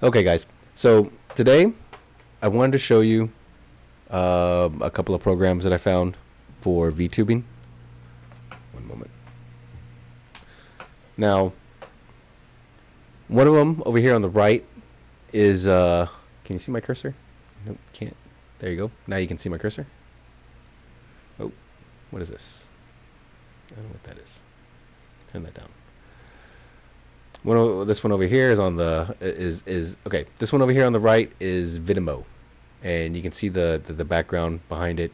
Okay, guys. So today I wanted to show you a couple of programs that I found for VTubing. One moment. Now, one of them over here on the right is can you see my cursor? Nope, can't. There you go. Now you can see my cursor. Oh, what is this? I don't know what that is. Turn that down. This one over here is on the okay. This one over here on the right is Vimeo, and you can see the background behind it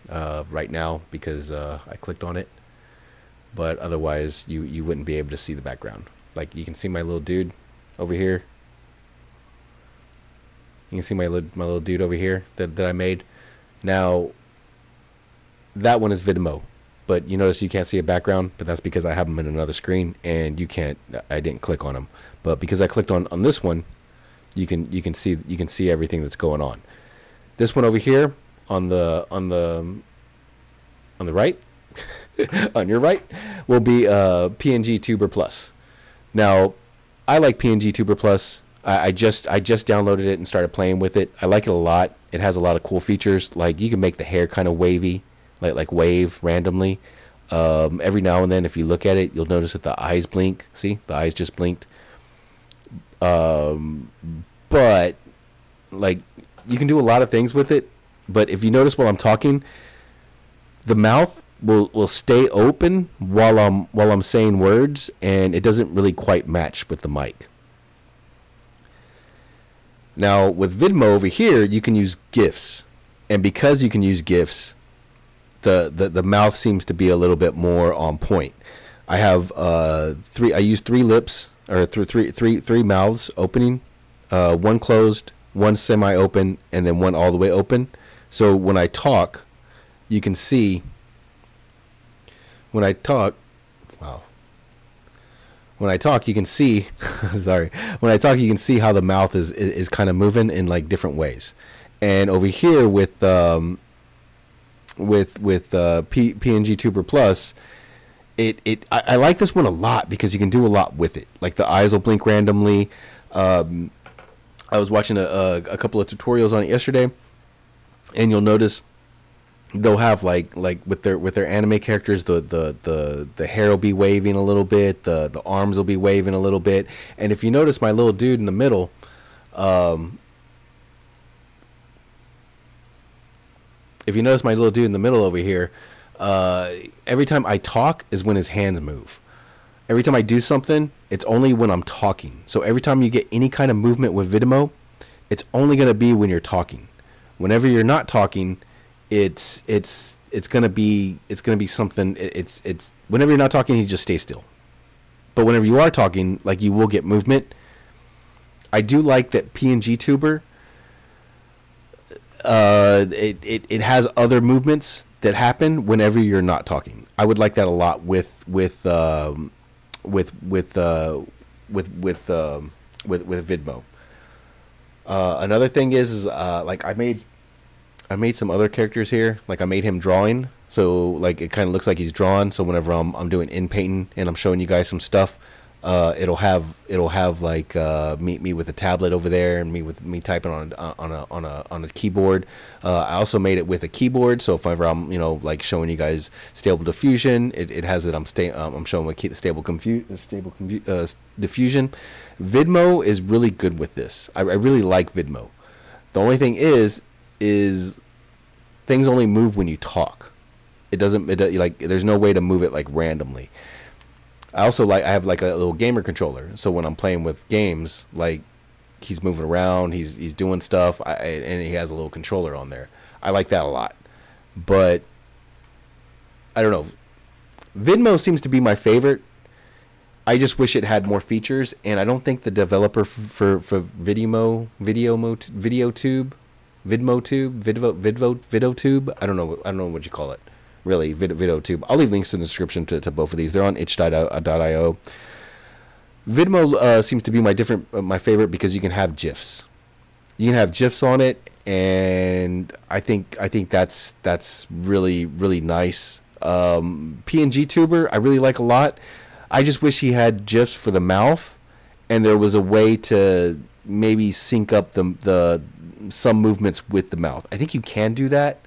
right now because I clicked on it. But otherwise, you wouldn't be able to see the background. Like you can see my little dude over here. You can see my little dude over here that I made. Now that one is Vimeo. But you notice you can't see a background, but that's because I have them in another screen, and you can't. I didn't click on them, but because I clicked on this one, you can see everything that's going on. This one over here on the right, on your right, will be PNG Tuber Plus. Now, I like PNG Tuber Plus. I just downloaded it and started playing with it. I like it a lot. It has a lot of cool features, like you can make the hair kind of wavy. Like wave randomly. Every now and then, if you look at it, you'll notice that the eyes blink. See, the eyes just blinked. But like, you can do a lot of things with it. But if you notice while I'm talking, the mouth will stay open while I'm saying words, and it doesn't really quite match with the mic. Now with Vimeo over here, you can use GIFs, and because you can use GIFs, the mouth seems to be a little bit more on point. I have I use three lips, or three mouths opening, one closed, one semi-open, and then one all the way open. So when I talk, you can see. When I talk, you can see. Sorry. When I talk, you can see how the mouth is kind of moving in like different ways. And over here with PNG Tuber Plus, I like this one a lot because you can do a lot with it. Like the eyes will blink randomly. I was watching a couple of tutorials on it yesterday, and you'll notice they'll have like with their anime characters, the hair will be waving a little bit, the arms will be waving a little bit, and if you notice my little dude in the middle, if you notice my little dude in the middle over here, every time I talk is when his hands move. Every time I do something, it's only when I'm talking. So every time you get any kind of movement with Vimeo, it's only going to be when you're talking. Whenever you're not talking, it's gonna be something. It's whenever you're not talking, you just stay still. But whenever you are talking, like, you will get movement. I do like that PNG Tuber. It has other movements that happen whenever you're not talking. I would like that a lot with Vimeo. Another thing is like I made some other characters here. Like I made him drawing, so like it kind of looks like he's drawn. So whenever I'm doing in painting and I'm showing you guys some stuff, it'll have like me with a tablet over there, and me typing on a keyboard. I also made it with a keyboard, so if ever I'm like showing you guys Stable Diffusion, it has it. I'm showing what Stable Diffusion. Vimeo is really good with this. I really like Vimeo. The only thing is things only move when you talk. It doesn't like, there's no way to move it like randomly. I have like a little gamer controller, so when I'm playing with games, like he's moving around, he's doing stuff, and he has a little controller on there. I like that a lot. But I don't know, Vimeo seems to be my favorite. I just wish it had more features, and I don't think the developer for VeadoTube, I don't know what you call it. Really, VeadoTube. I'll leave links in the description to both of these. They're on itch.io. Vimeo seems to be my favorite because you can have GIFs. You can have GIFs on it, and I think that's really nice. PNG Tuber I really like a lot. I just wish he had GIFs for the mouth, and there was a way to maybe sync up the some movements with the mouth. I think you can do that.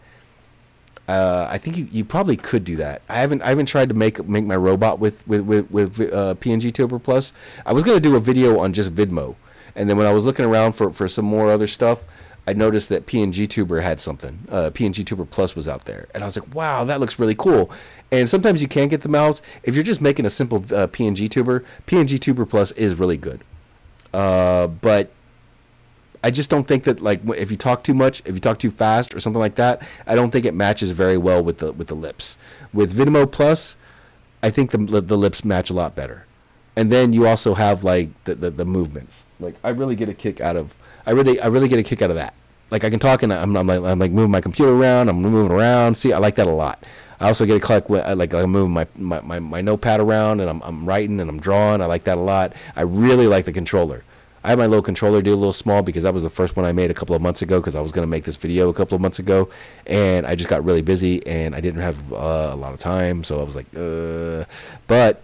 I think you probably could do that. I haven't tried to make my robot with PNG Tuber Plus. I was gonna do a video on just Vidmo, and then when I was looking around for some more other stuff, I noticed that PNG Tuber had something. PNG Tuber Plus was out there, and I was like, wow, that looks really cool. And sometimes you can get the mouse if you're just making a simple PNG Tuber. PNG Tuber Plus is really good, but I just don't think that, like, if you talk too much, if you talk too fast or something like that, I don't think it matches very well with the lips. With Vidmo Plus, I think the lips match a lot better. And then you also have like the movements. Like I really get a kick out of I really get a kick out of that. Like I can talk and I'm like moving my computer around, I'm moving around. See, I like that a lot. I also get a click with like I'm moving my notepad around and I'm writing and I'm drawing. I like that a lot. I really like the controller. I have my little controller dude a little small because that was the first one I made a couple of months ago because I was going to make this video a couple of months ago and I just got really busy and I didn't have a lot of time, so I was like but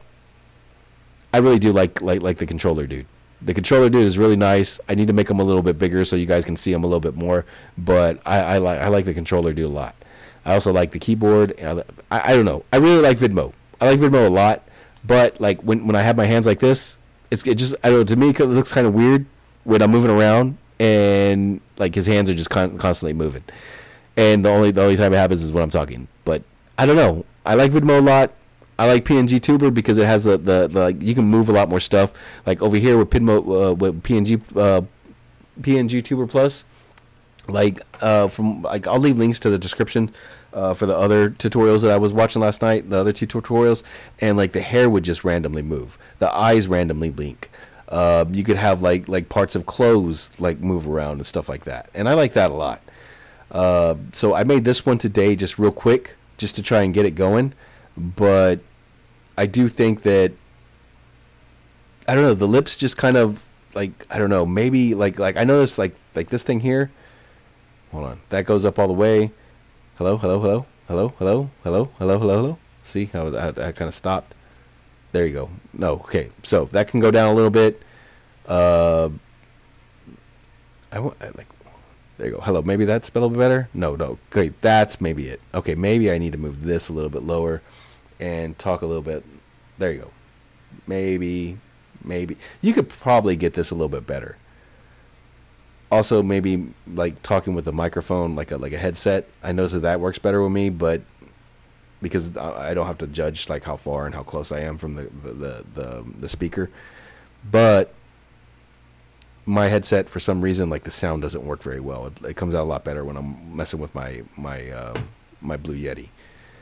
I really do like the controller dude. The controller dude is really nice. I need to make him a little bit bigger so you guys can see him a little bit more, but I like the controller dude a lot. I also like the keyboard. I don't know. I really like Vidmo. I like Vidmo a lot, but like when I have my hands like this, it just, I don't know, to me it looks kind of weird when I'm moving around and like his hands are just constantly moving. And the only time it happens is when I'm talking. But I don't know. I like Vidmo a lot. I like PNG Tuber because it has the like you can move a lot more stuff. Like over here with PNG Tuber Plus, like from like I'll leave links to the description for the other tutorials that I was watching last night, the other two tutorials, and like the hair would just randomly move, the eyes randomly blink. You could have like parts of clothes like move around and stuff like that, and I like that a lot. So I made this one today just real quick, just to try and get it going. But I do think that, I don't know, the lips just kind of like, I don't know, maybe like I noticed like this thing here. Hold on, that goes up all the way. Hello, hello, hello, hello, hello, hello, hello, hello, hello. See how I kind of stopped? There you go. No, okay. So that can go down a little bit. There you go. Hello. Maybe that's a little bit better. No. Okay, that's maybe it. Okay, maybe I need to move this a little bit lower and talk a little bit. There you go. Maybe you could probably get this a little bit better. Also, maybe like talking with a microphone, like a headset. I notice that works better with me, but because I don't have to judge like how far and how close I am from the speaker. But my headset, for some reason, like the sound doesn't work very well. It comes out a lot better when I'm messing with my Blue Yeti.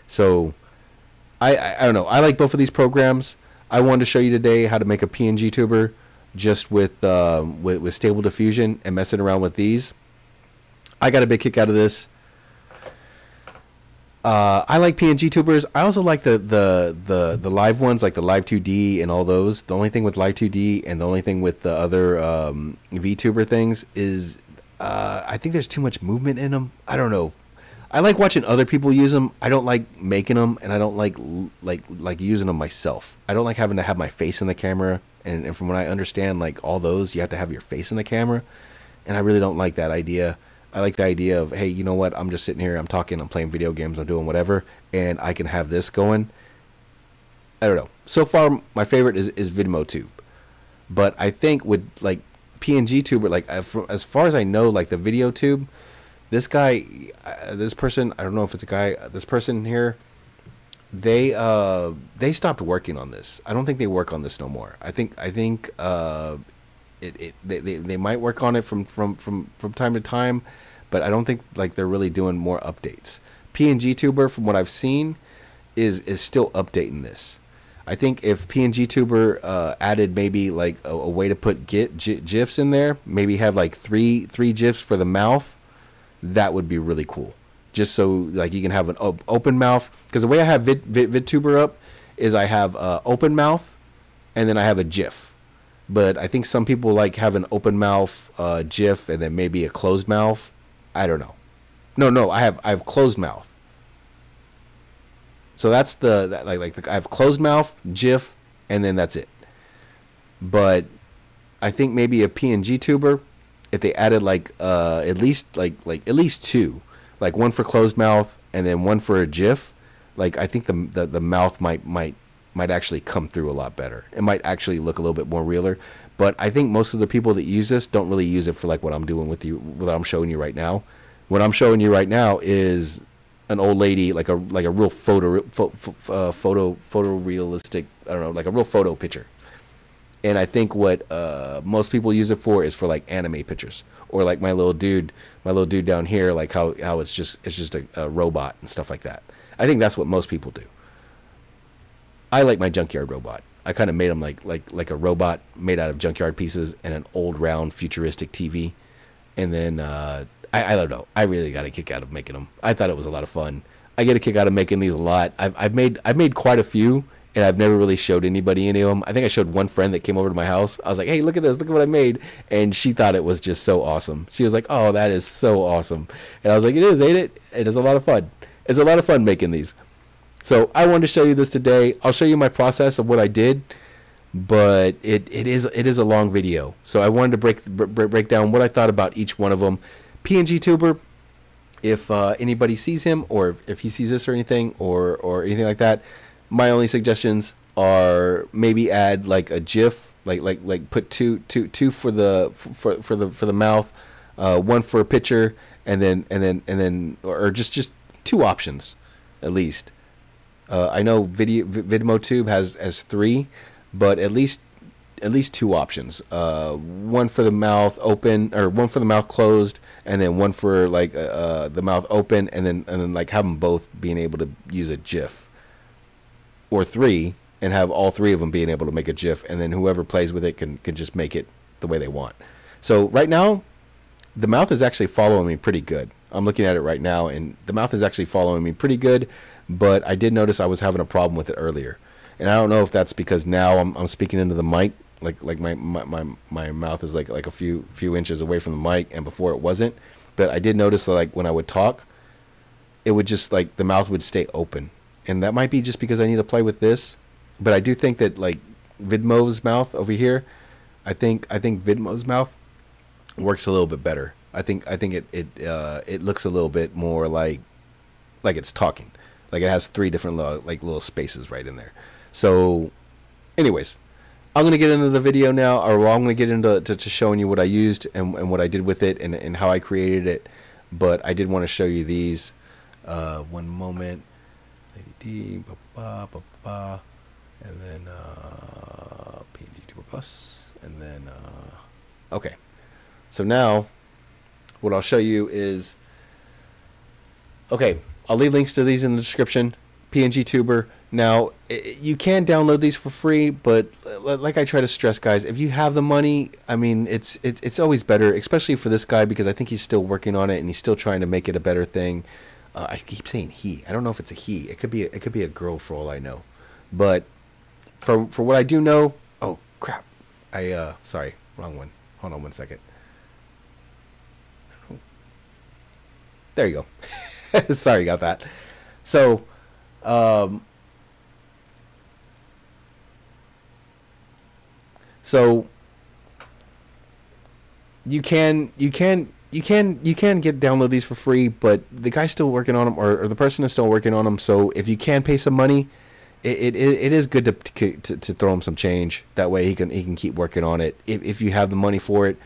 So I don't know. I like both of these programs. I wanted to show you today how to make a PNG tuber just with Stable Diffusion and messing around with these. I got a big kick out of this. I like PNG tubers. I also like the live ones, like the Live 2D and all those. The only thing with Live 2D and the only thing with the other VTuber things is I think there's too much movement in them. I don't know. I like watching other people use them. I don't like making them, and I don't like using them myself. I don't like having to have my face in the camera. And from what I understand, like all those, you have to have your face in the camera, and I really don't like that idea. I like the idea of, hey, you know what? I'm just sitting here, I'm talking, I'm playing video games, I'm doing whatever, and I can have this going. I don't know. So far, my favorite is VeadoTube, but I think with like PNG Tuber, like as far as I know, like the VeadoTube, this guy, this person, I don't know if it's a guy, this person here, they stopped working on this. I don't think they work on this no more. I think they might work on it from time to time, but I don't think like they're really doing more updates. PNG Tuber, from what I've seen, is still updating this. I think if PNG Tuber added maybe like a way to put GIFs in there, maybe have like three GIFs for the mouth, that would be really cool. Just so like you can have an open mouth, because the way I have VidTuber up is I have open mouth and then I have a GIF. But I think some people like have an open mouth GIF and then maybe a closed mouth. I don't know. No, I have closed mouth. So that's I have closed mouth, GIF, and then that's it. But I think maybe a PNG tuber, if they added like at least at least two, like one for closed mouth and then one for a GIF, like I think the mouth might actually come through a lot better. It might actually look a little bit more realer. But I think most of the people that use this don't really use it for like what I'm doing with you, what I'm showing you right now. What I'm showing you right now is an old lady, like a real photorealistic, I don't know, like a real photo picture. And I think what most people use it for is for like anime pictures, or like my little dude down here, like how it's just a robot and stuff like that. I think that's what most people do. I like my junkyard robot. I kind of made him like a robot made out of junkyard pieces and an old round futuristic TV. And then I don't know. I really got a kick out of making them. I thought it was a lot of fun. I get a kick out of making these a lot. I've made quite a few, and I've never really showed anybody any of them. I think I showed one friend that came over to my house. I was like, hey, look at this. Look at what I made. And she thought it was just so awesome. She was like, oh, that is so awesome. And I was like, it is, ain't it? It is a lot of fun. It's a lot of fun making these. So I wanted to show you this today. I'll show you my process of what I did, but it is a long video. So I wanted to break down what I thought about each one of them. PNG Tuber, if anybody sees him, or if he sees this or anything, or anything like that, my only suggestions are maybe add like a GIF, like put two for the mouth, one for a picture, and then or just two options at least. I know VeadoTube has three, but at least two options. One for the mouth open, or one for the mouth closed, and then one for like the mouth open, and then like have them both being able to use a GIF, or three, and have all three of them being able to make a GIF, and then whoever plays with it can just make it the way they want. So right now, the mouth is actually following me pretty good. I'm looking at it right now, and the mouth is actually following me pretty good. But I did notice I was having a problem with it earlier, and I don't know if that's because now I'm speaking into the mic, like my mouth is like a few inches away from the mic, and before it wasn't. But I did notice that, like, when I would talk, it would just, like, the mouth would stay open, and that might be just because I need to play with this. But I do think that, like, Vidmo's mouth over here, I think Vidmo's mouth works a little bit better. I think it looks a little bit more like it's talking. Like, it has three different little spaces right in there. So, anyways, I'm gonna get into the video now, or I'm gonna get into to showing you what I used and what I did with it and how I created it. But I did want to show you these. One moment, Lady D, and then PNG Tuber Plus, and then okay. So now, what I'll show you is, okay. I'll leave links to these in the description. PNG Tuber. Now, you can download these for free, but like I try to stress, guys, if you have the money, I mean, it's always better, especially for this guy, because I think he's still working on it and he's still trying to make it a better thing. I keep saying he. I don't know if it's a he. It could be a girl for all I know. But for what I do know, oh crap, sorry, wrong one. Hold on one second. There you go. Sorry about that. So, you can download these for free, but the guy's still working on them, or the person is still working on them. So if you can pay some money, it is good to throw him some change. That way he can keep working on it if you have the money for it.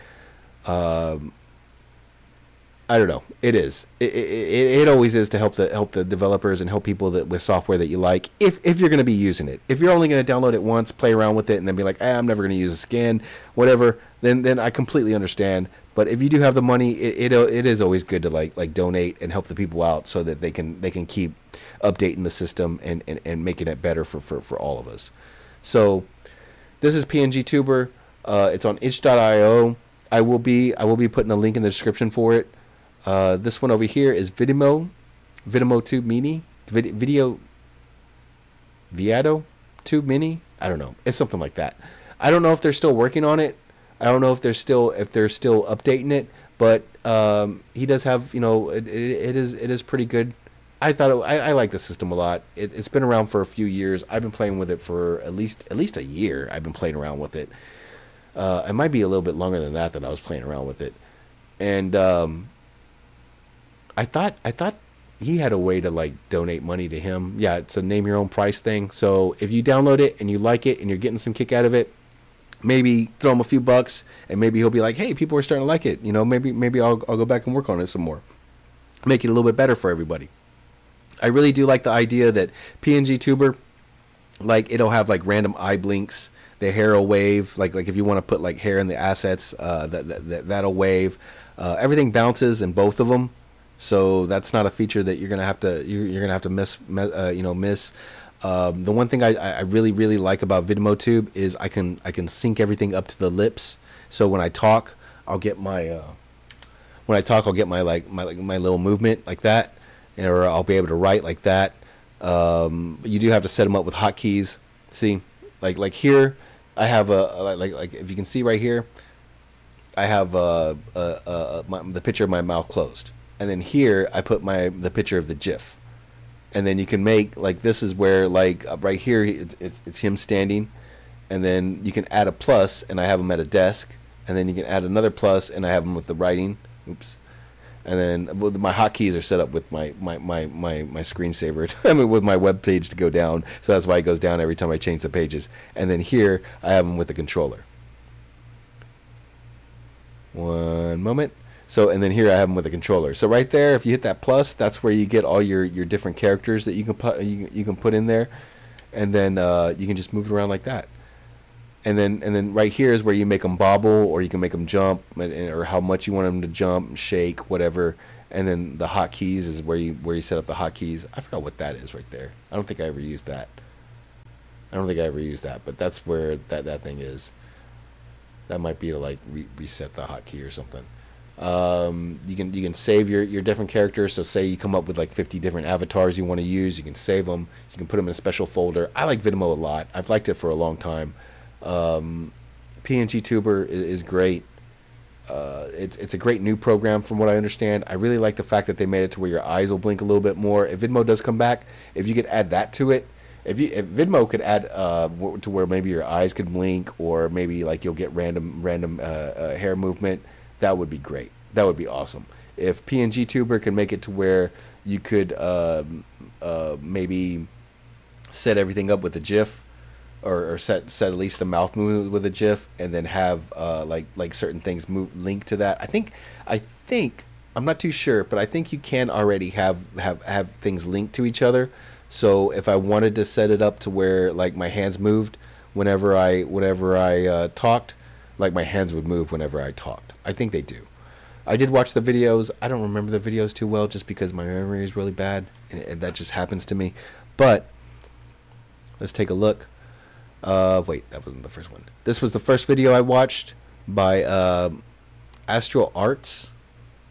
I don't know. It always is to help the developers and help people with software that you like. If you're going to be using it, if you're only going to download it once, play around with it, and then be like, I'm never going to use a skin, whatever, then I completely understand. But if you do have the money, it is always good to like donate and help the people out so that they can keep updating the system and making it better for all of us. So this is PNG Tuber. It's on itch.io. I will be putting a link in the description for it. This one over here is VeadoTube Mini, VeadoTube Mini. I don't know. It's something like that. I don't know if they're still working on it. I don't know if they're still updating it. But he does have, it is pretty good. I like the system a lot. It's been around for a few years. I've been playing with it for at least a year. I've been playing around with it. It might be a little bit longer than that I was playing around with it. And I thought he had a way to like donate money to him. Yeah, it's a name your own price thing. So if you download it and you like it and you're getting some kick out of it, maybe throw him a few bucks, and maybe he'll be like, hey, people are starting to like it. You know, maybe I'll go back and work on it some more, make it a little bit better for everybody. I really do like the idea that PNG Tuber, like, it'll have like random eye blinks. The hair will wave. Like if you want to put like hair in the assets, that'll wave. Everything bounces in both of them, so that's not a feature that you're gonna have to miss. The one thing I really like about VeadoTube is I can sync everything up to the lips. So when I talk, I'll get my my little movement like that, or I'll be able to write like that. You do have to set them up with hotkeys. See, like here, I have like if you can see right here, I have the picture of my mouth closed, and then here I put the picture of the GIF, and then you can make like, this is where like right here it's him standing, and then you can add a plus, and I have him at a desk, and then you can add another plus, and I have him with the writing. Oops. And then my hotkeys are set up with my screensaver. I mean, with my web page to go down. So that's why it goes down every time I change the pages. And then here I have them with the controller. One moment. So, and then here I have them with the controller. So right there, if you hit that plus, that's where you get all your different characters that you can put in there. And then you can just move it around like that. And then right here is where you make them bobble, or you can make them jump, or how much you want them to jump, shake, whatever. And then the hotkeys is where you set up the hotkeys. I forgot what that is right there. I don't think I ever used that. But that's where that thing is. That might be to like reset the hotkey or something. You can save your different characters. So say you come up with like 50 different avatars you want to use, you can save them. You can put them in a special folder. I like Vimeo a lot. I've liked it for a long time. PNG Tuber is great. It's a great new program from what I understand. I really like the fact that they made it to where your eyes will blink a little bit more. If Vimeo does come back, if you could add that to it, if Vimeo could add to where maybe your eyes could blink, or maybe like you'll get random hair movement, that would be great. That would be awesome. If PNG Tuber can make it to where you could maybe set everything up with a GIF, or set at least the mouth movement with a GIF, and then have like certain things link to that. I think I'm not too sure, but I think you can already have things linked to each other. So if I wanted to set it up to where like my hands moved whenever I talked, like my hands would move whenever I talked. I think they do. I did watch the videos. I don't remember the videos too well, just because my memory is really bad, and that just happens to me. But let's take a look. Wait, that wasn't the first one. This was the first video I watched by AstralArts,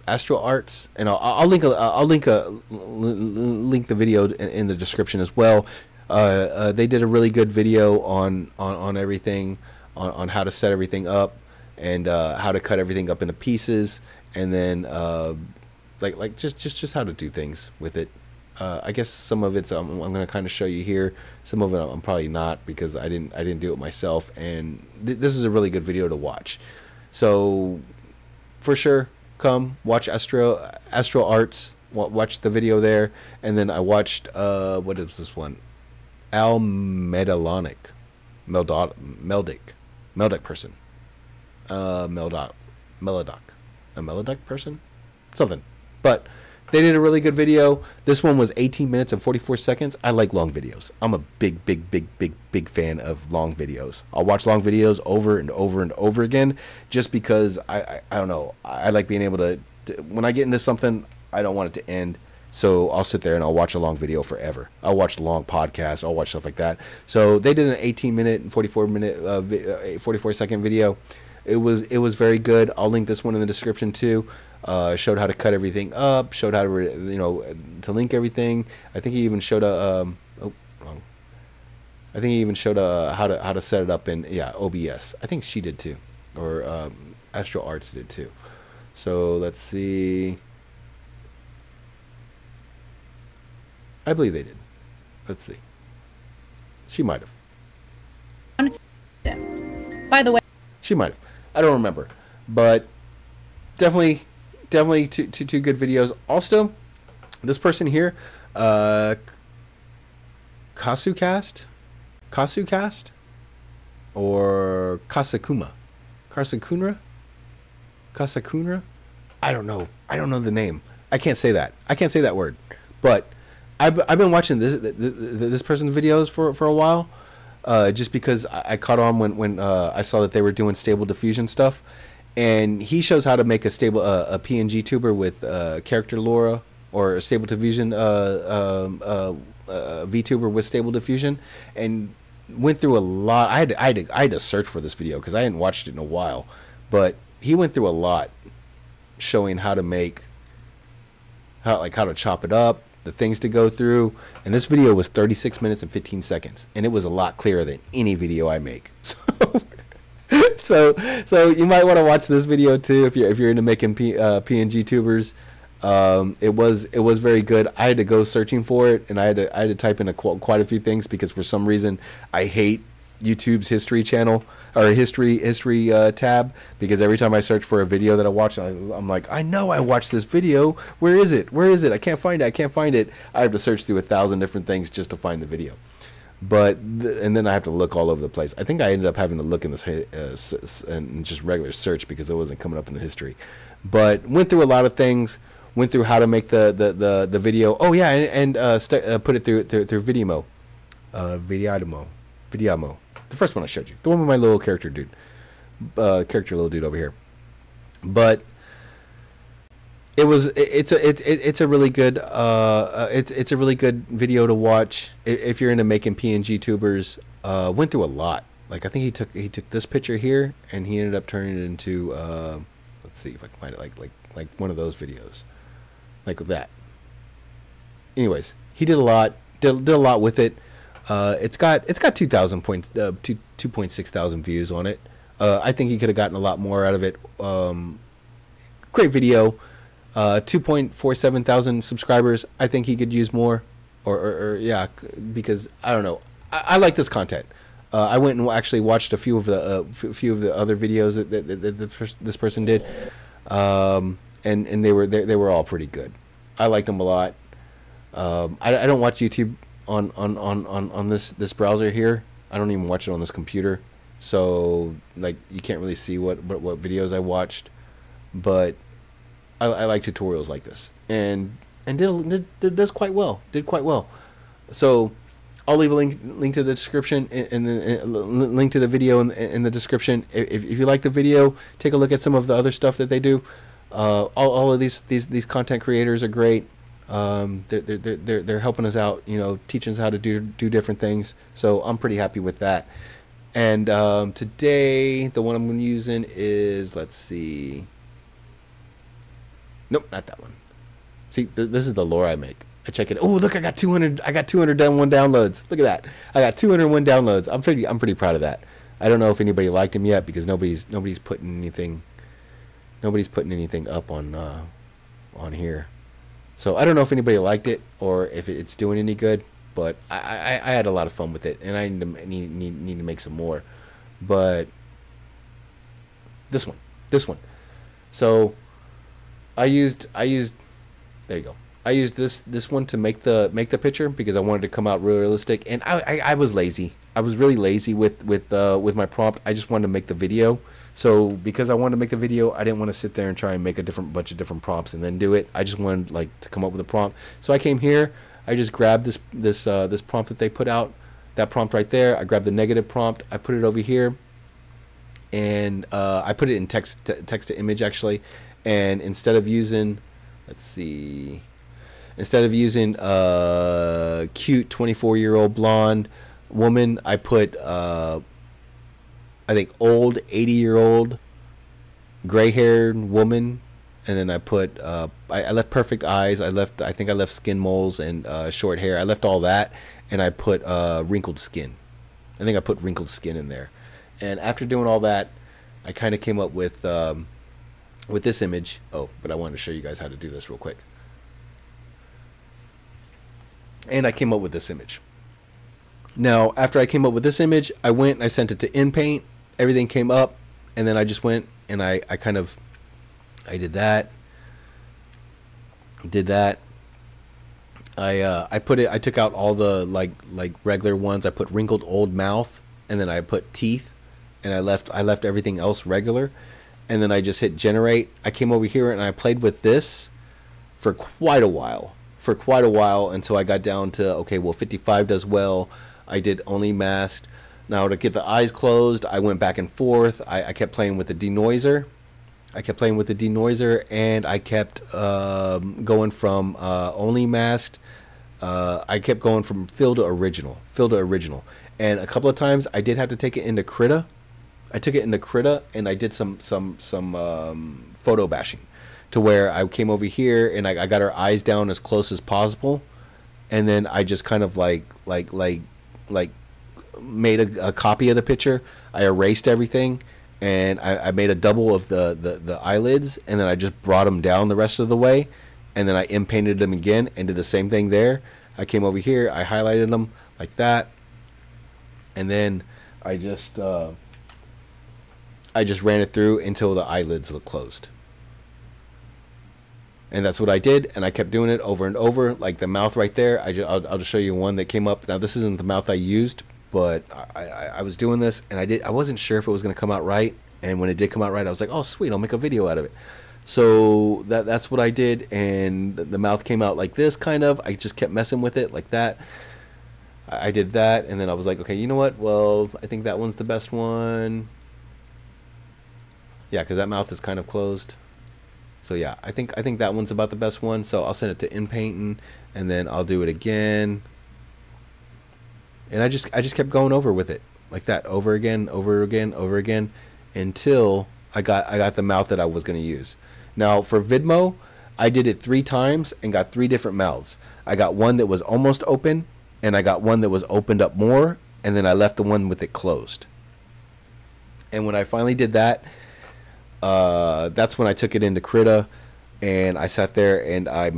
and I'll link the video in the description as well. They did a really good video on everything, on how to set everything up, and how to cut everything up into pieces, and then like just how to do things with it. I guess some of it's I'm going to kind of show you here. Some of it I'm probably not, because I didn't do it myself, and this is a really good video to watch. So for sure, come watch AstralArts. Watch the video there, and then I watched what is this one? AMelodicPerson AMelodicPerson something. But they did a really good video. This one was 18 minutes and 44 seconds. I like long videos. I'm a big fan of long videos. I'll watch long videos over and over and over again, just because I don't know. I like being able to when I get into something, I don't want it to end. So I'll sit there and I'll watch a long video forever. I'll watch long podcasts. I'll watch stuff like that. So they did an 18-minute and 44-second video. It was very good. I'll link this one in the description too. Showed how to cut everything up. Showed how to to link everything. I think he even showed wrong. I think he even showed how to set it up in OBS. I think she did too, or AstralArts did too. So let's see. I believe they did. Let's see. She might have. By the way, She might have. I don't remember. But definitely two good videos. Also, this person here, Kasukast or Kasakunra. I don't know the name. I can't say that word. But I've been watching this person's videos for a while, just because I caught on when I saw that they were doing Stable Diffusion stuff, and he shows how to make a PNG tuber with character Laura, or Stable Diffusion VTuber with Stable Diffusion, and went through a lot. I had to search for this video because I hadn't watched it in a while, but he went through a lot showing how to make, how to chop it up, the things to go through, and this video was 36 minutes and 15 seconds, and it was a lot clearer than any video I make. So you might want to watch this video too if you're into making PNG tubers. It was very good. I had to go searching for it, and I had to type in quite a few things because for some reason I hate YouTube's history channel or history tab, because every time I search for a video that I watch, I'm like, I know I watched this video. Where is it? I can't find it. I have to search through 1,000 different things just to find the video. But and then I have to look all over the place. I think I ended up having to look in this and just regular search because it wasn't coming up in the history. But went through a lot of things. Went through how to make the video. Oh yeah, and put it through Vimeo. Vimeo. The first one I showed you, the one with my little character dude, little dude over here. But it's a really good it's a really good video to watch if you're into making PNG tubers. Went through a lot. Like I think he took this picture here and he ended up turning it into let's see if I can find it, like one of those videos, like that. Anyways, he did a lot with it. It's got 2.6 thousand views on it. I think he could have gotten a lot more out of it. Great video. 2.47 thousand subscribers. I think he could use more, or yeah, because I don't know. I like this content. I went and actually watched a few of the other videos that this person did, and they were all pretty good. I liked them a lot. I don't watch YouTube on this browser here. I don't even watch it on this computer, so like you can't really see what videos I watched, but I like tutorials like this, and does quite well. Did quite well. So I'll leave a link to the description and the link to the video in the description. If you like the video, take a look at some of the other stuff that they do. All of these content creators are great. They're helping us out, you know, teaching us how to do different things. So I'm pretty happy with that. And today the one I'm using is, let's see. Nope, not that one. See, this is the lore I make. I check it. Oh, look, I got 201 downloads. Look at that. I got 201 downloads. I'm pretty proud of that. I don't know if anybody liked him yet because nobody's putting anything up on here. So I don't know if anybody liked it or if it's doing any good, but I had a lot of fun with it, and I need to make some more. But this one. So I used there you go. I used this one to make the picture because I wanted to come out realistic, and I was lazy. I was really lazy with my prompt. I just wanted to make the video. So because I wanted to make the video, I didn't want to sit there and try and make a bunch of different prompts and then do it. I just wanted to come up with a prompt. So I came here. I just grabbed this prompt that they put out. That prompt right there. I grabbed the negative prompt. I put it over here, and I put it in text to image actually. And instead of using, let's see, cute 24-year-old blonde woman, I put I think old 80-year-old gray-haired woman, and then I put I left perfect eyes. I think I left skin moles and short hair. I left all that, and I put wrinkled skin. I think I put wrinkled skin in there. And after doing all that, I kind of came up with this image. Oh, but I wanted to show you guys how to do this real quick. And I came up with this image. Now, after I came up with this image, I went and I sent it to InPaint. Everything came up, and then I just went and I did that. I took out all the like regular ones. I put wrinkled old mouth, and then I put teeth, and I left everything else regular, and then I just hit generate. I came over here and I played with this for quite a while. Until I got down to, okay, well, 55 does well. I did only masked. Now to get the eyes closed, I went back and forth. I kept playing with the denoiser. And I kept going from only masked. I kept going from fill to original. And a couple of times I did have to take it into Krita. I took it into Krita and I did some photo bashing, to where I came over here and I got her eyes down as close as possible, and then I just kind of like made a copy of the picture. I erased everything, and I made a double of the eyelids, and then I just brought them down the rest of the way, and then I inpainted them again and did the same thing there. I came over here, I highlighted them like that, and then I just ran it through until the eyelids look closed. And that's what I did, and I kept doing it over and over. Like the mouth right there, I'll just show you one that came up. Now this isn't the mouth I used, but I was doing this, and I wasn't sure if it was going to come out right. And when it did come out right, I was like, oh sweet, I'll make a video out of it. So that's what I did, and the mouth came out like this, kind of. I just kept messing with it like that. I did that, and then I was like, okay, you know what? Well, I think that one's the best one. Yeah, because that mouth is kind of closed. So yeah, I think that one's about the best one. So I'll send it to inpainting, and then I'll do it again. And I just kept going over with it like that, over again, until I got the mouth that I was going to use. Now for Vidmo, I did it 3 times and got 3 different mouths. I got one that was almost open, and I got one that was opened up more, and then I left the one with it closed. And when I finally did that, that's when I took it into Krita, and I sat there and I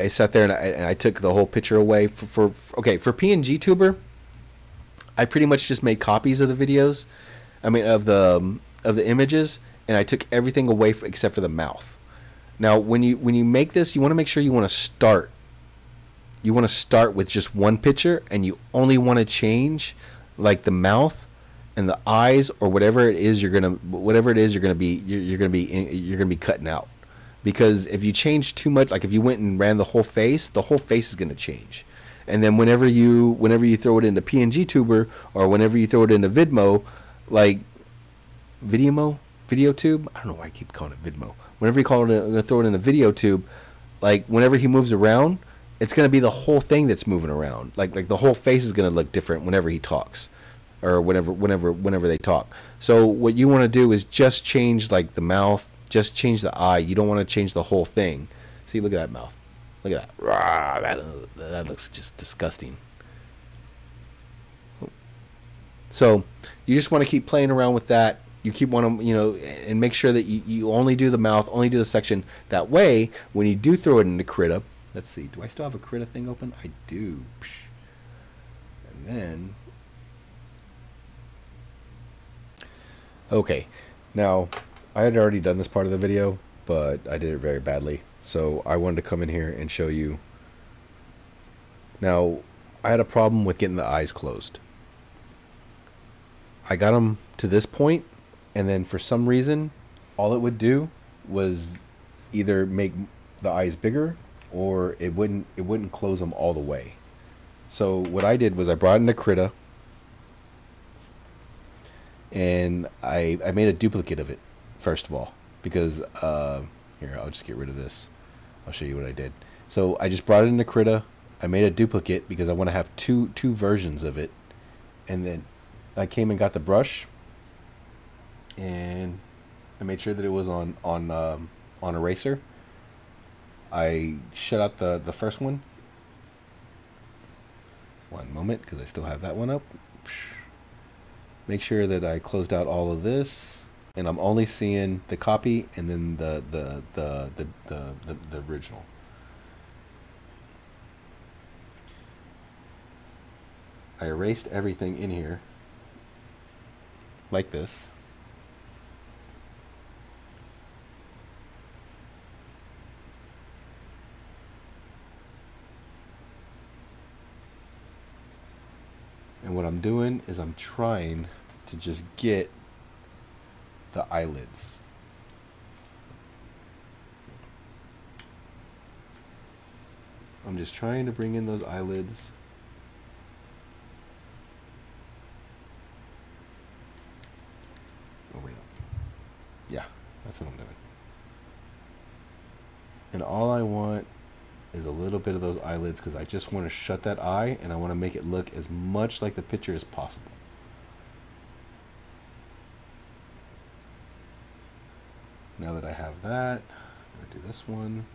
sat there and I took the whole picture away for PNG Tuber. I pretty much just made copies of the videos, of the images, and I took everything away except for the mouth. Now when you make this, you want to make sure you want to start with just one picture, and you only want to change like the mouth and the eyes, or whatever it is you're gonna be cutting out. Because if you change too much, like if you went and ran the whole face is gonna change. And then whenever you throw it into PNG Tuber, or whenever you throw it into Vidmo, like VeadoTube, I don't know why I keep calling it Vidmo. Whenever you throw it into VeadoTube, like whenever he moves around, it's gonna be the whole thing that's moving around. Like the whole face is gonna look different whenever he talks, or whenever they talk. So what you want to do is just change like the mouth, just change the eye. You don't want to change the whole thing. See, look at that mouth. Look at that. That looks just disgusting. So you just want to keep playing around with that. You keep want to, and make sure that you only do the mouth, only do the section. That way, when you do throw it into Krita, let's see, do I still have a Krita thing open? I do. And then, okay, now I had already done this part of the video, but I did it very badly. So I wanted to come in here and show you. Now, I had a problem with getting the eyes closed. I got them to this point, and then for some reason, all it would do was either make the eyes bigger, or it wouldn't close them all the way. So what I did was I brought in a Krita, and I made a duplicate of it first of all, because here, I'll just get rid of this. I'll show you what I did. So I just brought it into Krita. I made a duplicate because I want to have two versions of it, and then I came and got the brush, and I made sure that it was on eraser. I shut out the first one. One moment, because I still have that one up. Make sure that I closed out all of this, and I'm only seeing the copy and then the original. I erased everything in here, like this. And what I'm doing is I'm trying to just get the eyelids. I'm just trying to bring in those eyelids. Oh wait. Yeah, that's what I'm doing. And all I want is a little bit of those eyelids because I just want to shut that eye and I want to make it look as much like the picture as possible. Now that I have that, I'm going to do this one.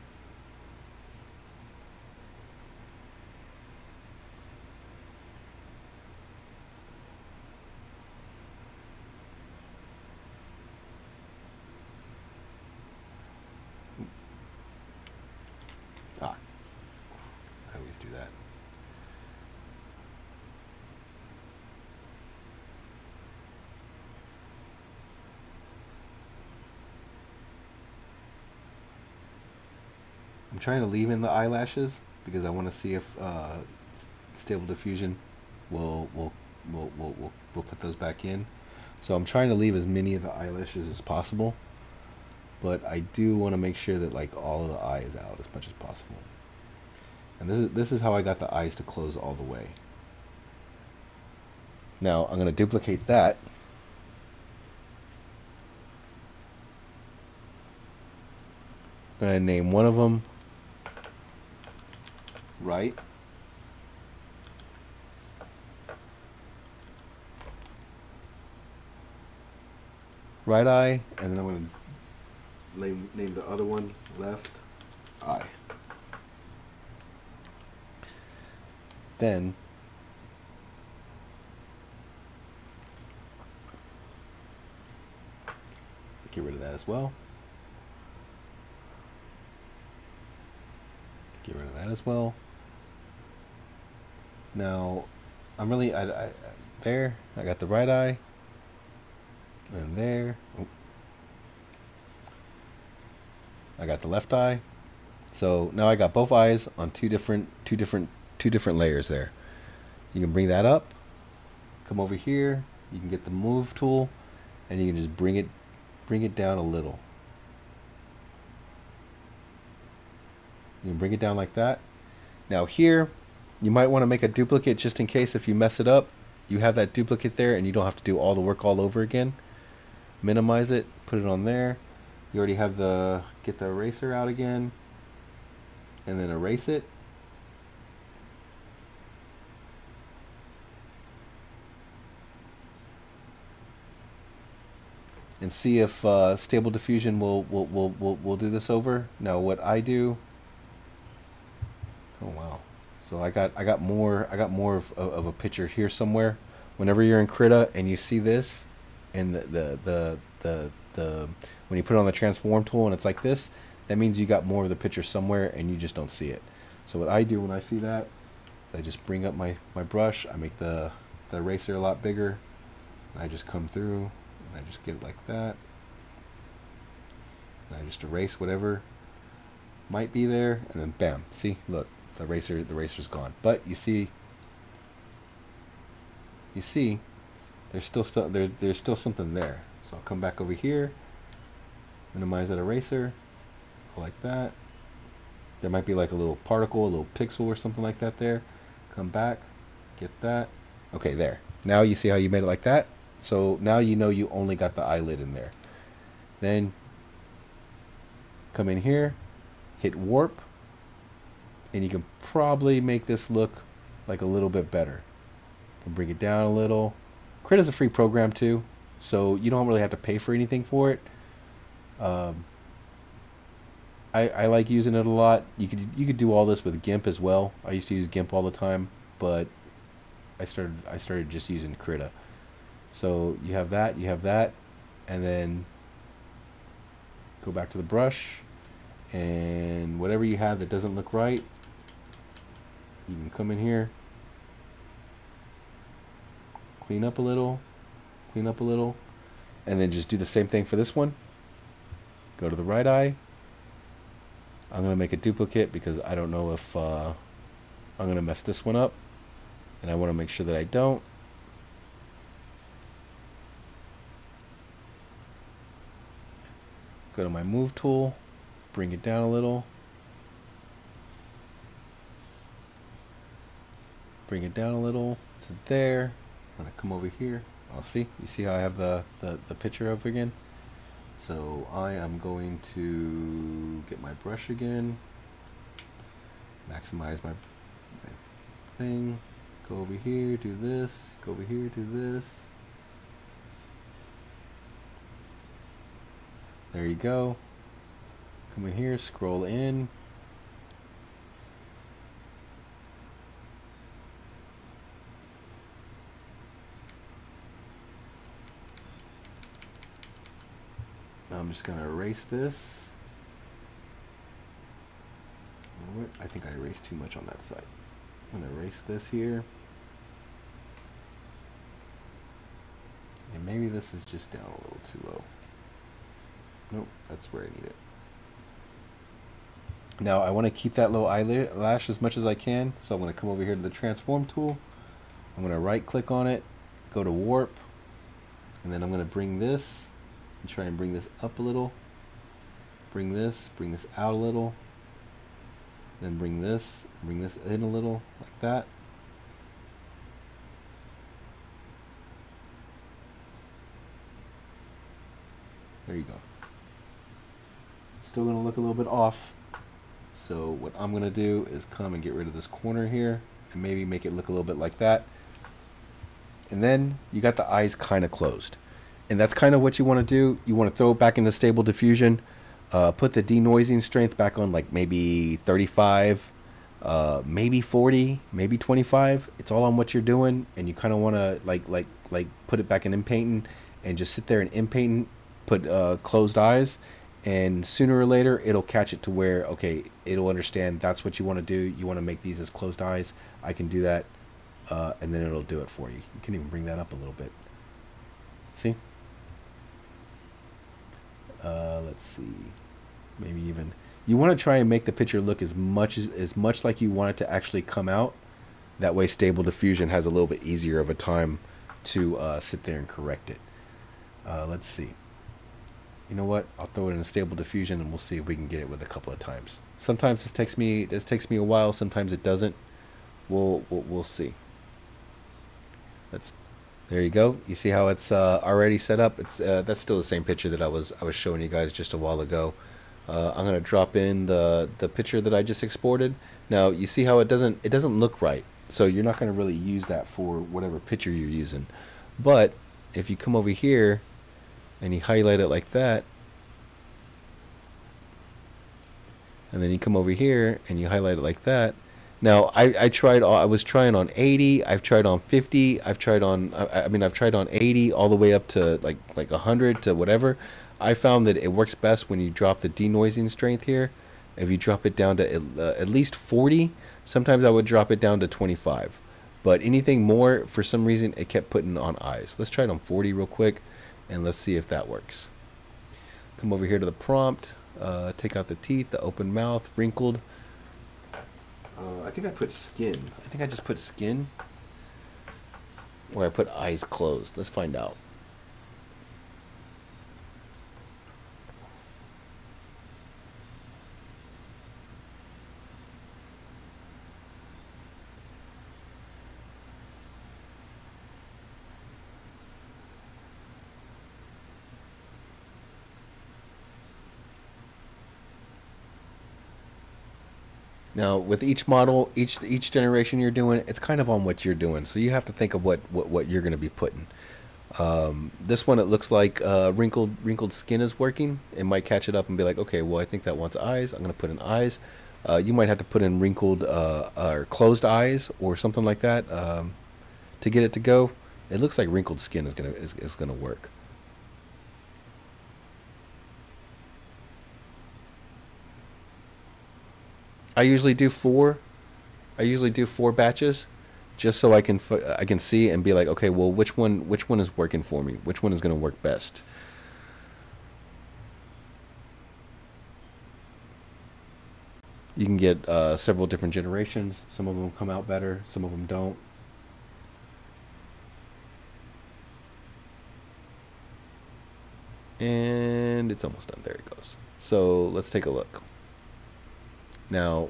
Ah, I always do that. I'm trying to leave in the eyelashes because I want to see if Stable Diffusion will put those back in. So I'm trying to leave as many of the eyelashes as possible, but I do want to make sure that like all of the eye is out as much as possible. And this is how I got the eyes to close all the way. Now I'm going to duplicate that. I'm going to name one of them right. Right eye, and then I'm going to name the other one left eye. Then get rid of that as well. Get rid of that as well. Now, I'm really, there, I got the right eye, and there, oh. I got the left eye. So now I got both eyes on two different layers there. You can bring that up, come over here, you can get the move tool, and you can just bring it down a little. You can bring it down like that. Now here, you might want to make a duplicate just in case if you mess it up. You have that duplicate there and you don't have to do all the work all over again. Minimize it, put it on there. You already have get the eraser out again. And then erase it. And see if Stable Diffusion will do this over. Now what I do. Oh wow! So I got more of a picture here somewhere. Whenever you're in Krita and you see this, and the when you put it on the transform tool and it's like this, that means you got more of the picture somewhere and you just don't see it. So what I do when I see that is I just bring up my brush. I make the eraser a lot bigger. And I just come through and I just get it like that. And I just erase whatever might be there, and then bam! See, look. The eraser's gone. But you see, there's still something there. So I'll come back over here, minimize that eraser, like that. There might be like a little particle, a little pixel or something like that there. Come back, get that. Okay, there. Now you see how you made it like that. So now you know you only got the eyelid in there. Then come in here, hit warp. And you can probably make this look like a little bit better. You can bring it down a little. Krita's a free program too, so you don't really have to pay for anything for it. I like using it a lot. You could do all this with Gimp as well. I used to use Gimp all the time, but I started just using Krita. So you have that, and then go back to the brush, and whatever you have that doesn't look right, you can come in here, clean up a little, And then just do the same thing for this one. Go to the right eye. I'm going to make a duplicate because I don't know if I'm going to mess this one up. And I want to make sure that I don't. Go to my move tool, bring it down a little. Bring it down a little to there. I'm gonna come over here. Oh, see? You see how I have the picture up again? So I am going to get my brush again. Maximize my thing. Go over here, do this. Go over here, do this. There you go. Come in here, scroll in. Now I'm just going to erase this. I think I erased too much on that side. I'm going to erase this here. And maybe this is just down a little too low. Nope, that's where I need it. Now I want to keep that low eyelash as much as I can, so I'm going to come over here to the transform tool. I'm going to right click on it, go to warp, and then I'm going to bring this and try and bring this up a little. Bring this out a little. Then bring this in a little, like that. There you go. Still going to look a little bit off. So what I'm going to do is come and get rid of this corner here and maybe make it look a little bit like that. And then you got the eyes kind of closed. And that's kind of what you want to do. You want to throw it back into Stable Diffusion. Put the denoising strength back on like maybe 35, maybe 40, maybe 25. It's all on what you're doing. And you kind of want to like put it back in inpainting and just sit there and inpainting, put closed eyes. And sooner or later, it'll catch it to where, okay, it'll understand that's what you want to do. You want to make these as closed eyes. I can do that. And then it'll do it for you. You can even bring that up a little bit. See? Let's see. Maybe even... You want to try and make the picture look as much like you want it to actually come out. That way Stable Diffusion has a little bit easier of a time to sit there and correct it. Let's see. You know what? I'll throw it in a Stable Diffusion and we'll see if we can get it with a couple of times. Sometimes this takes me a while. Sometimes it doesn't. We'll see. There you go. You see how it's already set up. It's that's still the same picture that I was showing you guys just a while ago. I'm gonna drop in the picture that I just exported. Now you see how it doesn't look right. So you're not gonna really use that for whatever picture you're using. But if you come over here and you highlight it like that, and then you come over here and you highlight it like that. Now I was trying on 80, I've tried on 50, I've tried on 80 all the way up to like 100 to whatever. I found that it works best when you drop the denoising strength here. If you drop it down to at least 40, sometimes I would drop it down to 25. But anything more, for some reason, it kept putting on eyes. Let's try it on 40 real quick, and let's see if that works. Come over here to the prompt, take out the teeth, the open mouth, wrinkled. I think I put skin. I think I just put skin. Or I put eyes closed. Let's find out. Now, with each model, each generation you're doing, it's kind of on what you're doing. So you have to think of what you're going to be putting. This one, it looks like wrinkled skin is working. It might catch it up and be like, okay, well, I think that wants eyes. I'm going to put in eyes. You might have to put in wrinkled or closed eyes or something like that to get it to go. It looks like wrinkled skin is gonna work. I usually do 4 batches, just so I can see and be like, okay, well, which one is working for me? Which one is going to work best? You can get several different generations. Some of them come out better, some of them don't. And it's almost done. There it goes. So let's take a look. Now,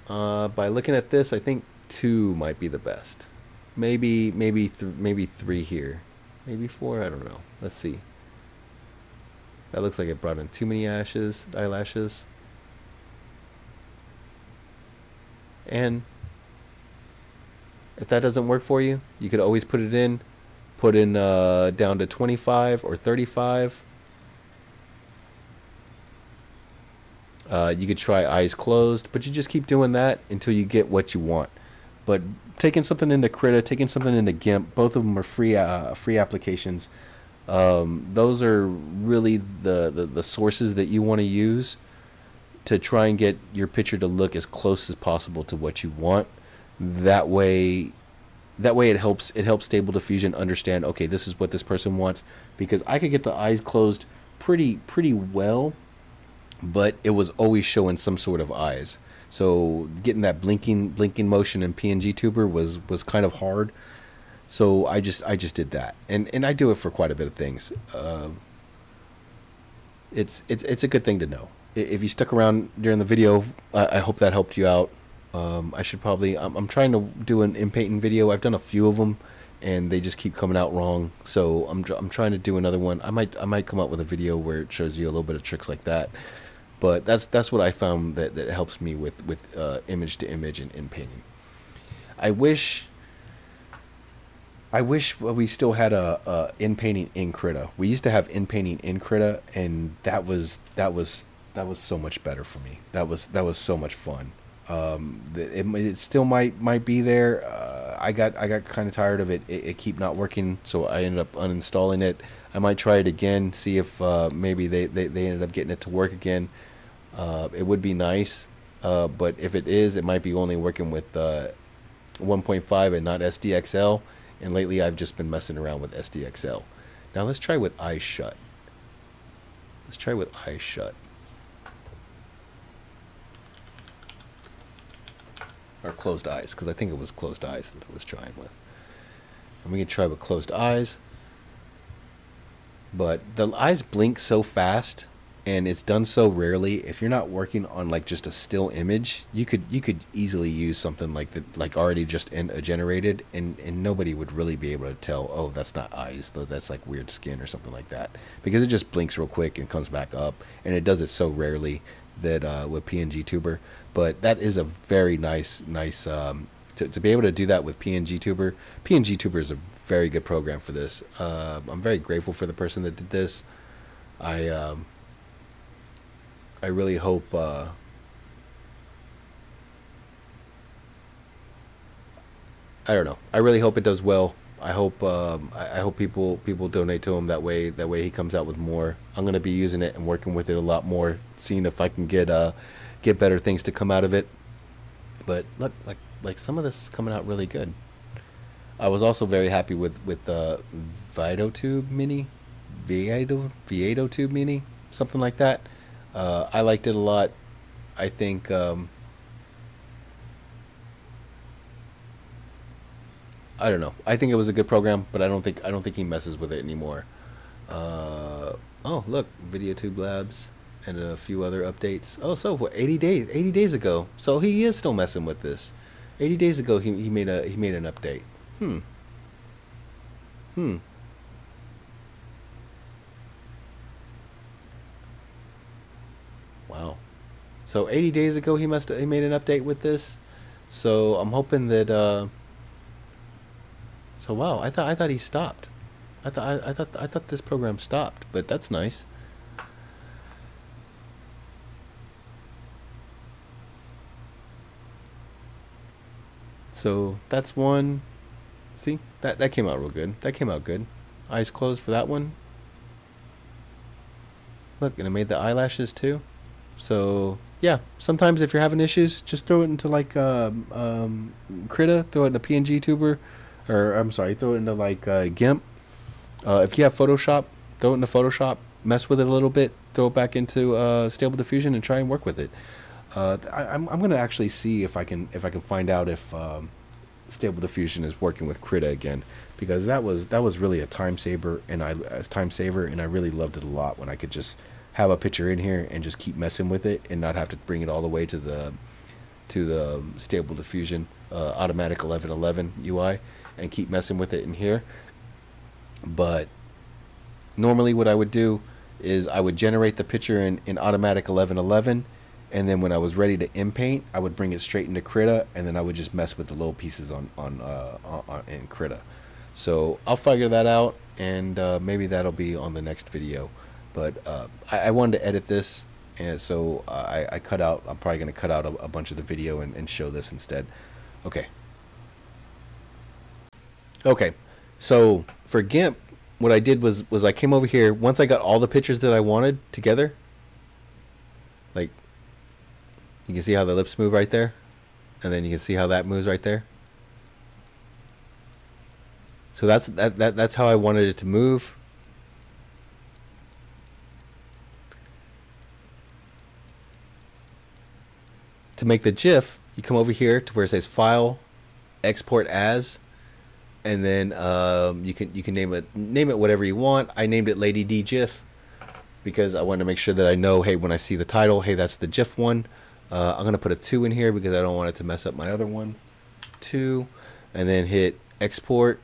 by looking at this, I think 2 might be the best. Maybe 3 here. Maybe 4. I don't know. Let's see. That looks like it brought in too many eyelashes. And if that doesn't work for you, you could always put in down to 25 or 35. You could try eyes closed, but you just keep doing that until you get what you want. But taking something into Krita, taking something into Gimp, both of them are free applications. Those are really the sources that you want to use to try and get your picture to look as close as possible to what you want. That way it helps Stable Diffusion understand, okay, this is what this person wants, because I could get the eyes closed pretty well, but it was always showing some sort of eyes. So getting that blinking motion in PNG Tuber was kind of hard. So I just did that, and I do it for quite a bit of things. It's a good thing to know. If you stuck around during the video, I hope that helped you out. I should probably, I'm trying to do an in-painting video. I've done a few of them, and they just keep coming out wrong. So I'm trying to do another one. I might come up with a video where it shows you a little bit of tricks like that. But that's what I found that helps me with image to image and in-painting. I wish we still had a in-painting in Krita. We used to have in-painting in Krita, and that was so much better for me. That was so much fun. It still might be there. I got kind of tired of it. It keep not working, so I ended up uninstalling it. I might try it again, see if maybe they ended up getting it to work again. It would be nice, but if it is, it might be only working with 1.5 and not SDXL. And lately I've just been messing around with SDXL. Now let's try with eyes shut. Or closed eyes, because I think it was closed eyes that I was trying with. I'm going to try with closed eyes. But the eyes blink so fast, and it's done so rarely. If you're not working on like just a still image, you could easily use something like that, like already just generated, and nobody would really be able to tell, oh, that's not eyes, though that's like weird skin or something like that, because it just blinks real quick and comes back up, and it does it so rarely that with PNG Tuber. But that is a very nice to be able to do that with PNG Tuber. PNG Tuber is a very good program for this. I'm very grateful for the person that did this. I really hope I don't know. I really hope it does well. I hope people donate to him. That way he comes out with more. I'm gonna be using it and working with it a lot more, seeing if I can get better things to come out of it. But look, like some of this is coming out really good. I was also very happy with VeadoTube Mini, VeadoTube Mini, something like that. I liked it a lot. I think I don't know. I think it was a good program, but I don't think he messes with it anymore. Oh, look, VeadoTube Labs and a few other updates. Oh, so what, 80 days ago. So he is still messing with this. 80 days ago he made an update. Wow. So 80 days ago he made an update with this. So I'm hoping that so wow, I thought he stopped. I thought this program stopped, but that's nice. So that's one. See, that came out real good. That came out good. Eyes closed for that one. Look, and it made the eyelashes too. So yeah, sometimes if you're having issues, just throw it into like Krita, throw it into PNG Tuber, or I'm sorry, throw it into like Gimp. If you have Photoshop, throw it into Photoshop, mess with it a little bit, throw it back into Stable Diffusion, and try and work with it. I'm gonna actually see if I can find out if Stable Diffusion is working with Krita again, because that was really a time saver, and I really loved it a lot when I could just have a picture in here and just keep messing with it and not have to bring it all the way to the Stable Diffusion automatic 1111 UI and keep messing with it in here. But normally what I would do is I would generate the picture in automatic 1111, and then when I was ready to inpaint, I would bring it straight into Krita, and then I would just mess with the little pieces in Krita. So I'll figure that out, and maybe that'll be on the next video. But I wanted to edit this, and so I'm probably going to cut out a bunch of the video and show this instead. Okay. So for Gimp, what I did was I came over here. Once I got all the pictures that I wanted together, like, you can see how the lips move right there, and then you can see how that moves right there. So that's how I wanted it to move. To make the GIF, you come over here to where it says File, Export As, and then you can name it whatever you want. I named it Lady D GIF because I wanted to make sure that I know, hey, when I see the title, hey, that's the GIF one. I'm gonna put a 2 in here because I don't want it to mess up my other one. 2, and then hit Export.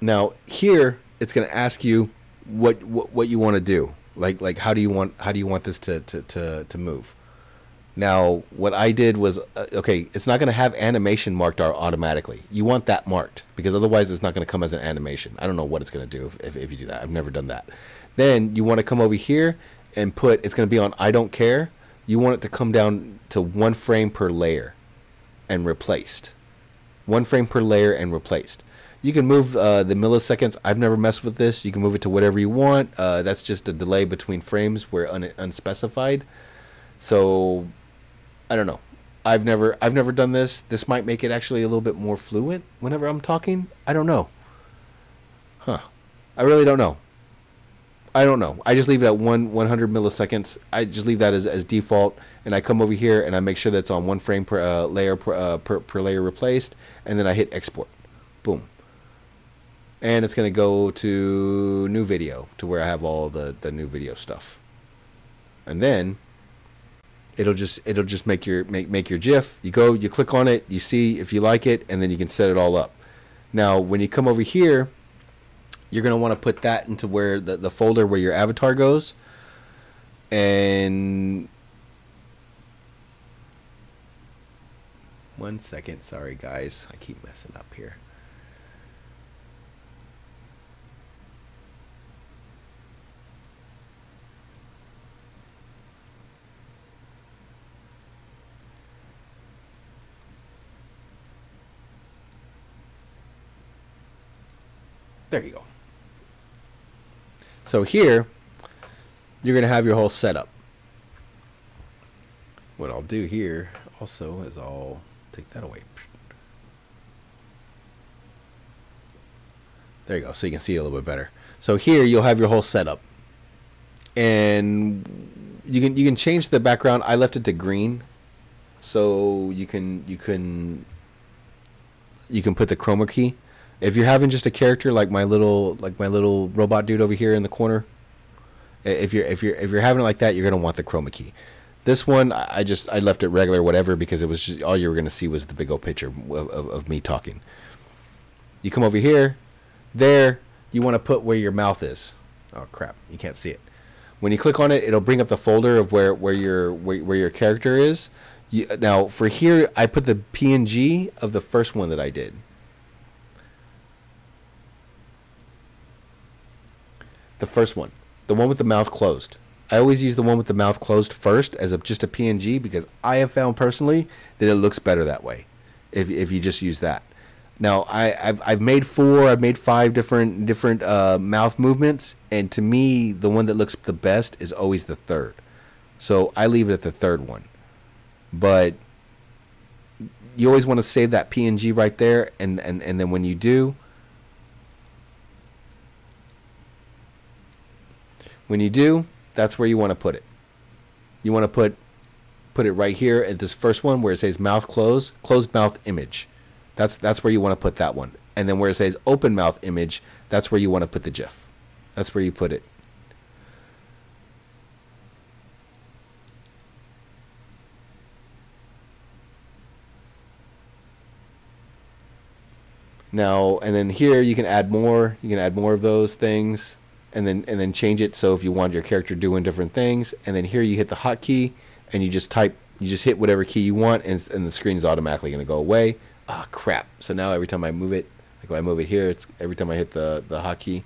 Now here it's gonna ask you what you want to do. Like how do you want this to move? Now, what I did was, okay, it's not going to have animation marked automatically. You want that marked, because otherwise it's not going to come as an animation. I don't know what it's going to do if you do that. I've never done that. Then you want to come over here and put, it's going to be on I don't care. You want it to come down to 1 frame per layer and replaced. 1 frame per layer and replaced. You can move the milliseconds. I've never messed with this. You can move it to whatever you want. That's just a delay between frames where unspecified. So I don't know. I've never done this. This might make it actually a little bit more fluent whenever I'm talking. I don't know. Huh. I really don't know. I don't know. I just leave it at 100 milliseconds. I just leave that as default, and I come over here and I make sure that's on 1 frame per layer per layer replaced, and then I hit export. Boom. And it's going to go to new video, to where I have all the new video stuff. And then it'll just make your GIF. You go, you click on it, you see if you like it, and then you can set it all up. Now, when you come over here, you're gonna want to put that into where the folder where your avatar goes. And 1 second, sorry guys, I keep messing up here. There you go. So here, you're going to have your whole setup. What I'll do here also is I'll take that away. There you go. So you can see it a little bit better. So here you'll have your whole setup. And you can change the background. I left it to green. So you can put the chroma key. If you're having just a character like my little robot dude over here in the corner, if you're having it like that, you're gonna want the chroma key. This one, I left it regular, whatever, because it was just all you were gonna see was the big old picture of me talking. You come over here, there you want to put where your mouth is. Oh crap, you can't see it. When you click on it, it'll bring up the folder of where your character is. Now for here, I put the PNG of the first one that I did. The first one, the one with the mouth closed. I always use the one with the mouth closed first as just a PNG, because I have found personally that it looks better that way if you just use that. Now I've made 5 different mouth movements, and to me the one that looks the best is always the third. So I leave it at the third one. but you always want to save that PNG right there, and then when you do, that's where you want to put it. You want to put it right here at this first one where it says mouth closed mouth image. That's where you want to put that one. And then where it says open mouth image, that's where you want to put the GIF. That's where you put it. Now, and then here you can add more. You can add more of those things, and then change it so if you want your character doing different things. And then here you hit the hotkey, and you just hit whatever key you want, and the screen is automatically going to go away. Ah, crap! So now every time I move it, like when I move it here, it's every time I hit the hotkey.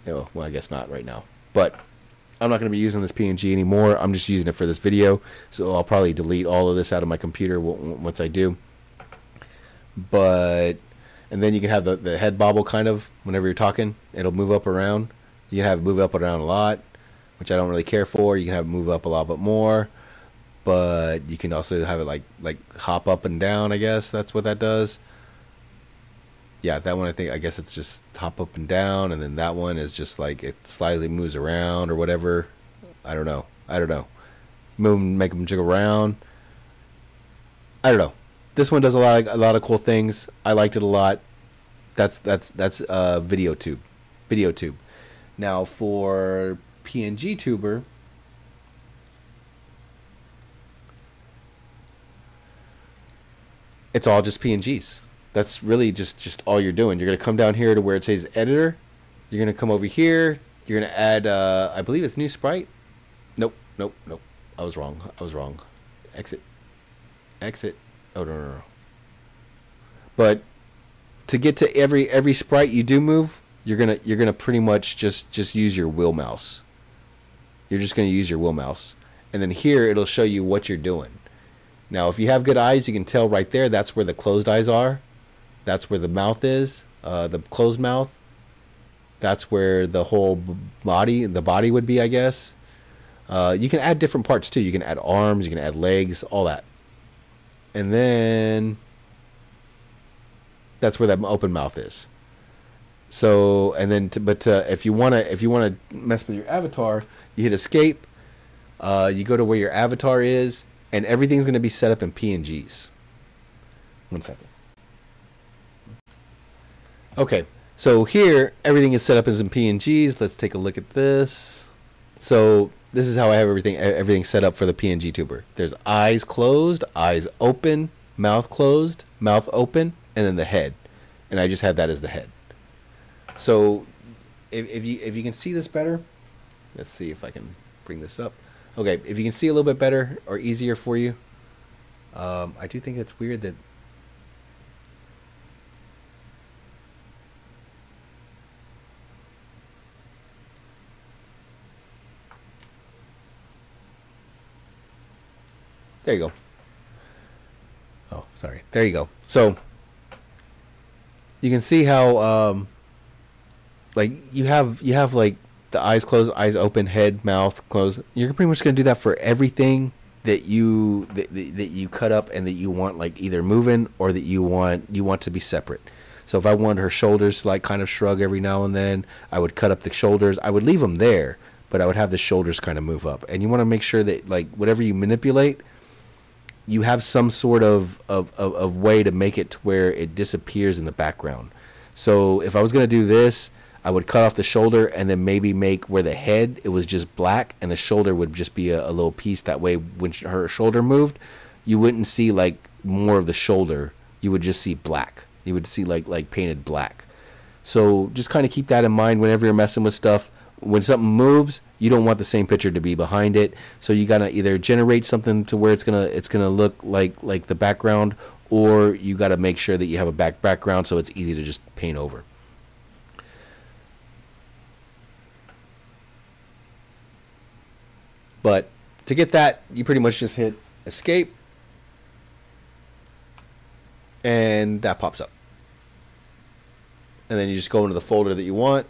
Oh, well, I guess not right now, but I'm not going to be using this PNG anymore. I'm just using it for this video, so I'll probably delete all of this out of my computer once I do. But and then you can have the head bobble kind of whenever you're talking. It'll move up around. You can have it move up around a lot, which I don't really care for. You can have it move up a lot bit more, but you can also have it like hop up and down. I guess that's what that does. Yeah, that one I guess it's just hop up and down, and then that one is just like it slightly moves around or whatever. I don't know. Make them jiggle around. I don't know. This one does a lot of cool things. I liked it a lot. That's VeadoTube. Now for PNG Tuber, it's all just PNGs. That's really just all you're doing. You're gonna come down here to where it says editor. You're gonna come over here. You're gonna add I believe it's new sprite. Nope. I was wrong. Exit. Oh no. But to get to every sprite you do move, you're gonna pretty much just use your wheel mouse. You're just gonna use your wheel mouse, and then here it'll show you what you're doing. Now, if you have good eyes, you can tell right there. That's where the closed eyes are. That's where the mouth is, the closed mouth. That's where the whole body would be, I guess. You can add different parts too. You can add arms, you can add legs, all that. And then that's where that open mouth is. So, and then, if you wanna mess with your avatar, you hit escape. You go to where your avatar is, and everything's gonna be set up in PNGs. 1 second. Okay, so here everything is set up as in PNGs. Let's take a look at this. So this is how I have everything set up for the PNG Tuber. There's eyes closed, eyes open, mouth closed, mouth open, and then the head. And I just have that as the head. So if you can see this better, let's see if I can bring this up. Okay, if you can see a little bit better or easier for you, I do think it's weird that there you go. Oh, sorry. There you go. So you can see how like you have like the eyes closed, eyes open, head, mouth closed. You're pretty much going to do that for everything that you cut up and that you want like either moving or that you want to be separate. So if I wanted her shoulders to like kind of shrug every now and then, I would cut up the shoulders. I would leave them there, but I would have the shoulders kind of move up. And you want to make sure that like whatever you manipulate, you have some sort of way to make it to where it disappears in the background. So if I was going to do this, I would cut off the shoulder and then maybe make where the head, it was just black, and the shoulder would just be a little piece. That way when her shoulder moved, you wouldn't see like more of the shoulder. You would just see black. You would see like painted black. So just kind of keep that in mind whenever you're messing with stuff. When something moves, you don't want the same picture to be behind it. So you gotta either generate something to where it's gonna look like the background, or you gotta make sure that you have a background so it's easy to just paint over. But to get that, you pretty much just hit escape, and that pops up. And then you just go into the folder that you want.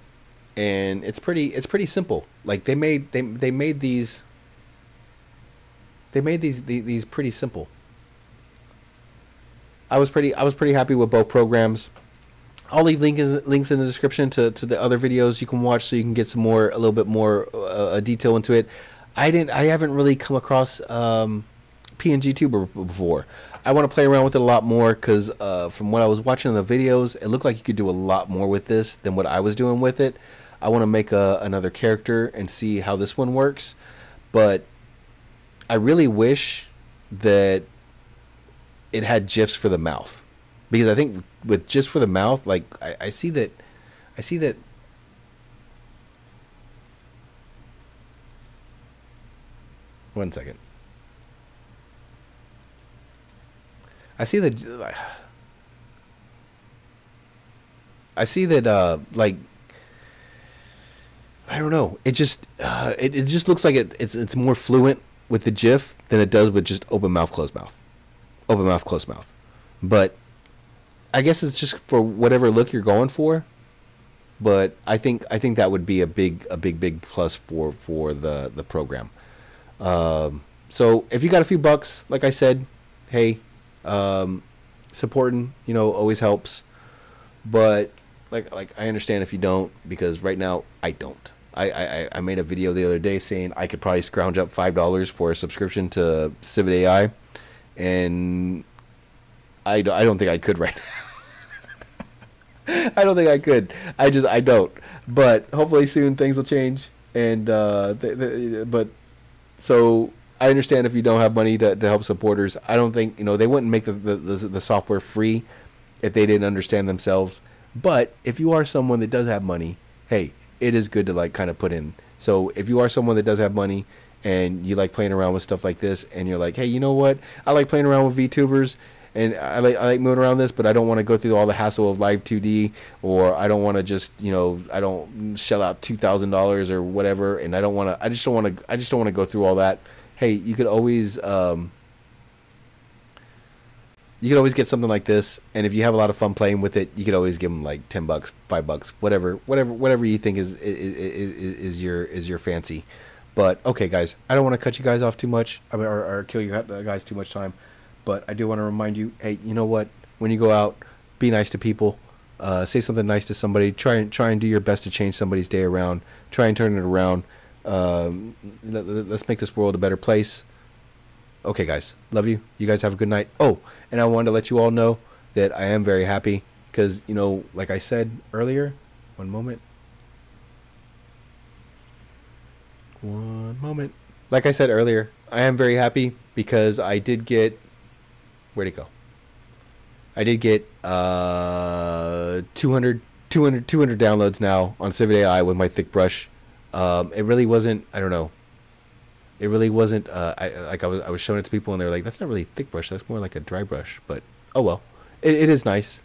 And it's pretty simple. Like they made these. They made these pretty simple. I was pretty happy with both programs. I'll leave links in the description to the other videos you can watch, so you can get a little bit more detail into it. I haven't really come across PNG Tuber before. I want to play around with it a lot more, because from what I was watching in the videos, it looked like you could do a lot more with this than what I was doing with it. I want to make another character and see how this one works, but I really wish that it had GIFs for the mouth, because I think with GIFs for the mouth, like I see that. One second. I see that like, I don't know. It just it just looks like it's more fluent with the GIF than it does with just open mouth, closed mouth. Open mouth, closed mouth. But I guess it's just for whatever look you're going for. But I think that would be a big plus for the program. So if you got a few bucks, like I said, hey, supporting, always helps. But like I understand if you don't, because right now I don't. I made a video the other day saying I could probably scrounge up $5 for a subscription to Civet AI, and I don't think I could right now. I don't think I could. I don't. But hopefully soon things will change. And but so I understand if you don't have money to help supporters. I don't think they wouldn't make the software free if they didn't understand themselves. But if you are someone that does have money, hey, it is good to like kind of put in. So if you are someone that does have money and you like playing around with stuff like this, and you're like, hey, you know what? I like playing around with VTubers, and I like moving around this, but I don't want to go through all the hassle of live 2D, or I don't want to just I don't shell out $2,000 or whatever, and I just don't want to go through all that. Hey, you could always get something like this, and if you have a lot of fun playing with it, you could always give them like $10, $5, whatever you think is your fancy. But okay, guys, I don't want to cut you guys off too much, or kill you guys too much time. But I do want to remind you, hey, you know what? When you go out, be nice to people. Say something nice to somebody. Try and do your best to change somebody's day around. Try and turn it around. Let's make this world a better place. Okay, guys, love you. You guys have a good night. Oh, and I wanted to let you all know that I am very happy because, like I said earlier, one moment. Like I said earlier, I am very happy because I did get, where'd it go? I did get 200 downloads now on Civet AI with my thick brush. It really wasn't, I don't know. It really wasn't, I was showing it to people and they were like, that's not really thick brush, that's more like a dry brush. But, oh well. It is nice.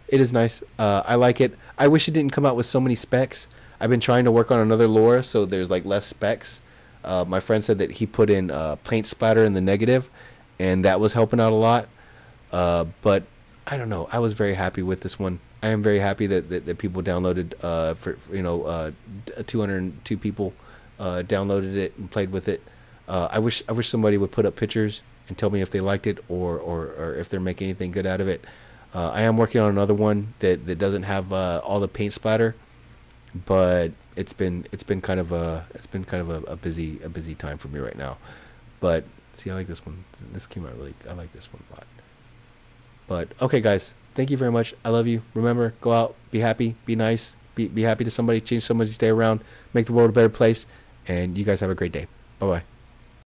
It is nice. I like it. I wish it didn't come out with so many specs. I've been trying to work on another lure, so there's like less specs. My friend said that he put in paint splatter in the negative, and that was helping out a lot. But I don't know. I was very happy with this one. I am very happy that people downloaded, 202 people downloaded it and played with it. I wish somebody would put up pictures and tell me if they liked it or if they're making anything good out of it. I am working on another one that doesn't have all the paint splatter, but it's been kind of a busy time for me right now. But see, I like this one. This came out really. I like this one a lot. But okay, guys, thank you very much. I love you. Remember, go out, be happy, be nice, be happy to somebody, change somebody's day around, make the world a better place, and you guys have a great day. Bye bye.